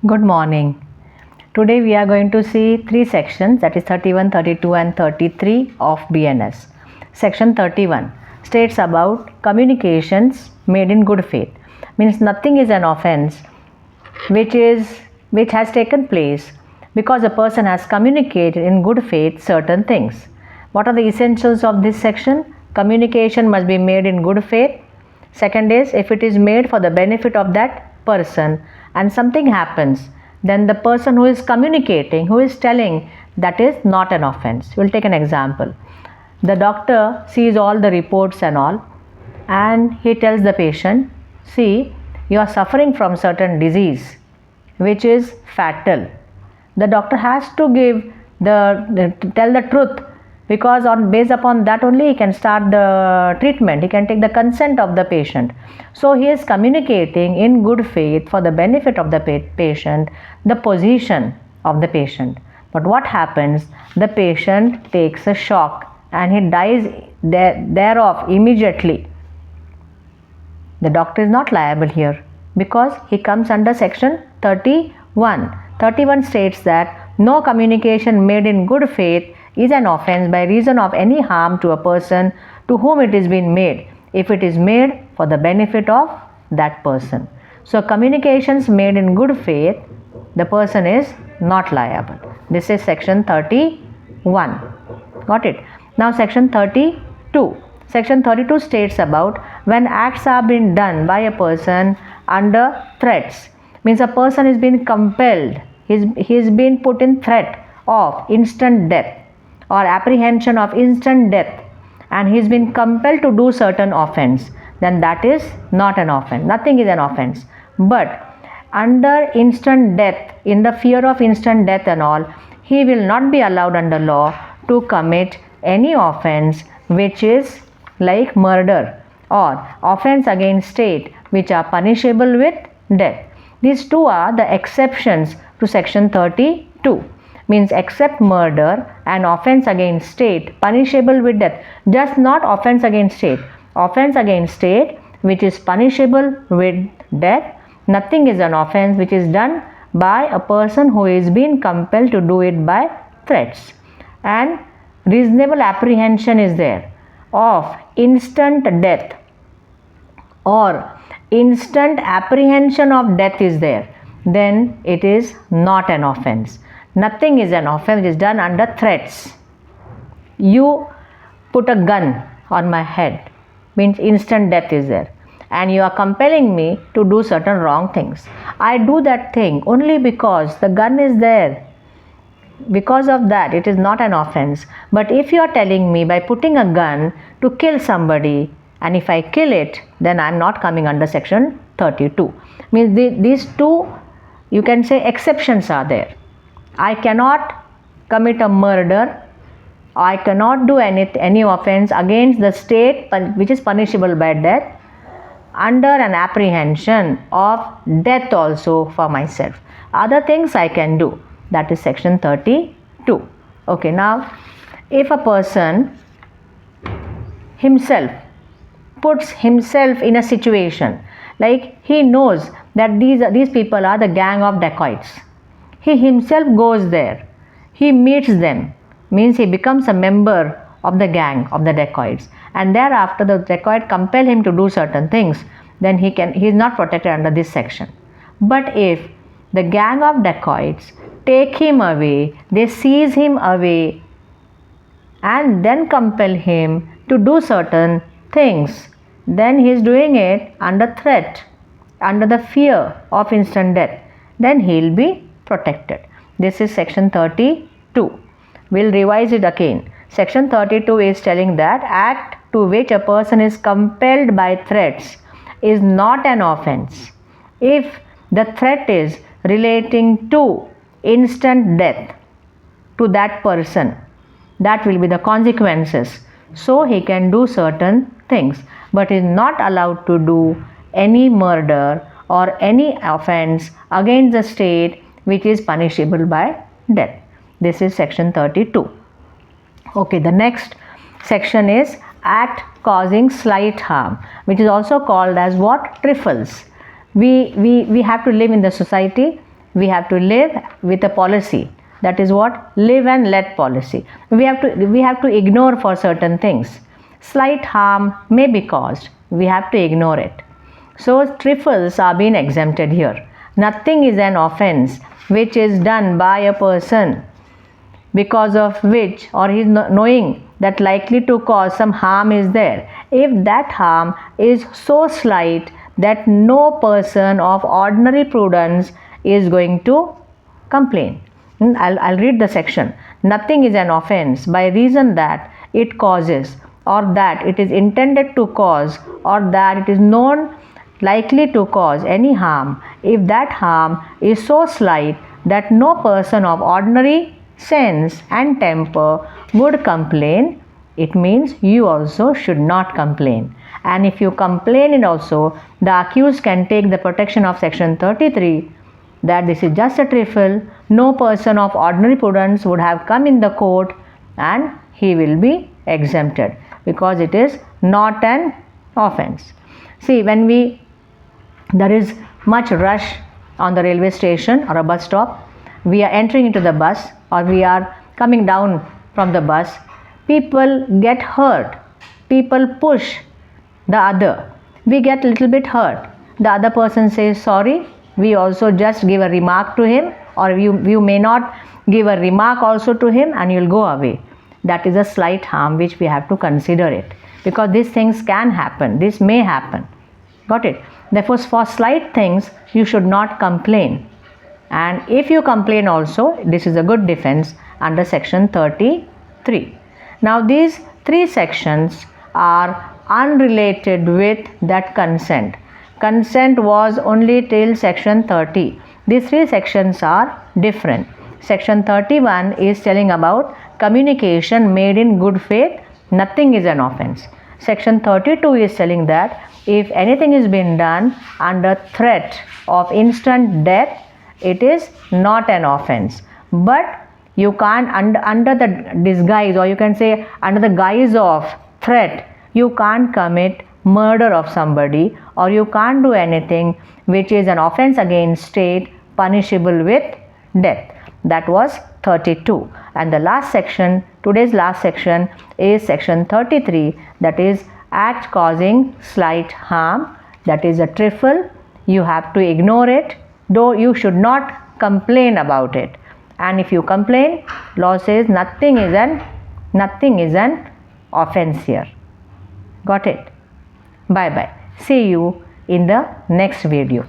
Good morning. Today we are going to see three sections, that is 31, 32 and 33 of BNS. Section 31 states about communications made in good faith. Means nothing is an offense which has taken place because a person has communicated in good faith certain things. What are the essentials of this section? Communication must be made in good faith. Second is, if it is made for the benefit of that person and something happens, then the person who is communicating, who is telling, that is not an offense. We'll take an example. The doctor sees all the reports and all, and he tells the patient, see, you are suffering from certain disease which is fatal. The doctor has to tell the truth, because based upon that only he can start the treatment, he can take the consent of the patient. So he is communicating in good faith for the benefit of the patient, the position of the patient. But what happens? The patient takes a shock and he dies thereof immediately. The doctor is not liable here because he comes under section 31. 31 states that no communication made in good faith is an offense by reason of any harm to a person to whom it is being made, if it is made for the benefit of that person. So communications made in good faith, the person is not liable. This is section 31. Got it? Now section 32. Section 32 states about when acts are being done by a person under threats. Means a person is being compelled, he is being put in threat of instant death or apprehension of instant death, and he has been compelled to do certain offense, then that is not an offense. Nothing is an offense. But under instant death, in the fear of instant death and all, he will not be allowed under law to commit any offense which is like murder or offense against state, which are punishable with death. These two are the exceptions to section 32. Means except murder and offense against state punishable with death. Just not offense against state. Offense against state which is punishable with death. Nothing is an offense which is done by a person who is being compelled to do it by threats. And reasonable apprehension is there of instant death or instant apprehension of death is there. Then it is not an offense. Nothing is an offense which is done under threats. You put a gun on my head, means instant death is there, and you are compelling me to do certain wrong things. I do that thing only because the gun is there. Because of that, it is not an offense. But if you are telling me by putting a gun to kill somebody, and if I kill it, then I am not coming under section 32. Means these two, you can say, exceptions are there. I cannot commit a murder, I cannot do any offense against the state which is punishable by death under an apprehension of death also for myself. Other things I can do. That is section 32. Okay, now if a person himself puts himself in a situation, like he knows that these people are the gang of dacoits. He himself goes there, he meets them, means he becomes a member of the gang of the dacoits, and thereafter the dacoit compel him to do certain things, then he is not protected under this section. But if the gang of dacoits take him away, they seize him away and then compel him to do certain things, then he is doing it under threat, under the fear of instant death, then he will be protected. This is section 32. We'll revise it again. Section 32 is telling that act to which a person is compelled by threats is not an offense if the threat is relating to instant death to that person. That will be the consequences. So he can do certain things, but is not allowed to do any murder or any offense against the state which is punishable by death. This is section 32. Okay, the next section is act causing slight harm, which is also called as what? Trifles. We have to live in the society, we have to live with a policy. That is what? Live and let policy. We have to ignore for certain things. Slight harm may be caused. We have to ignore it. So trifles are being exempted here. Nothing is an offense which is done by a person because of which, or he is knowing that likely to cause some harm is there, if that harm is so slight that no person of ordinary prudence is going to complain. I'll read the section. Nothing is an offense by reason that it causes, or that it is intended to cause, or that it is known likely to cause any harm, if that harm is so slight that no person of ordinary sense and temper would complain. It means you also should not complain. And if you complain it also, the accused can take the protection of section 33, that this is just a trifle, no person of ordinary prudence would have come in the court, and he will be exempted because it is not an offense. See, when there is much rush on the railway station or a bus stop, we are entering into the bus or we are coming down from the bus, people get hurt, people push the other, we get a little bit hurt, the other person says sorry, we also just give a remark to him, or you may not give a remark also to him and you'll go away. That is a slight harm which we have to consider it, because these things can happen, this may happen. Got it? Therefore, for slight things you should not complain, and if you complain also, this is a good defense under section 33. Now these three sections are unrelated with that consent. Consent was only till section 30. These three sections are different. Section 31 is telling about communication made in good faith, nothing is an offense. Section 32 is telling that if anything is being done under threat of instant death, it is not an offense. But you can't, under the disguise, or you can say under the guise of threat, you can't commit murder of somebody, or you can't do anything which is an offense against state punishable with death. That was 32. And the last section, today's last section, is section 33, that is act causing slight harm, that is a trifle. You have to ignore it, though you should not complain about it. And if you complain, law says nothing is an offense here. Got it? Bye bye. See you in the next video.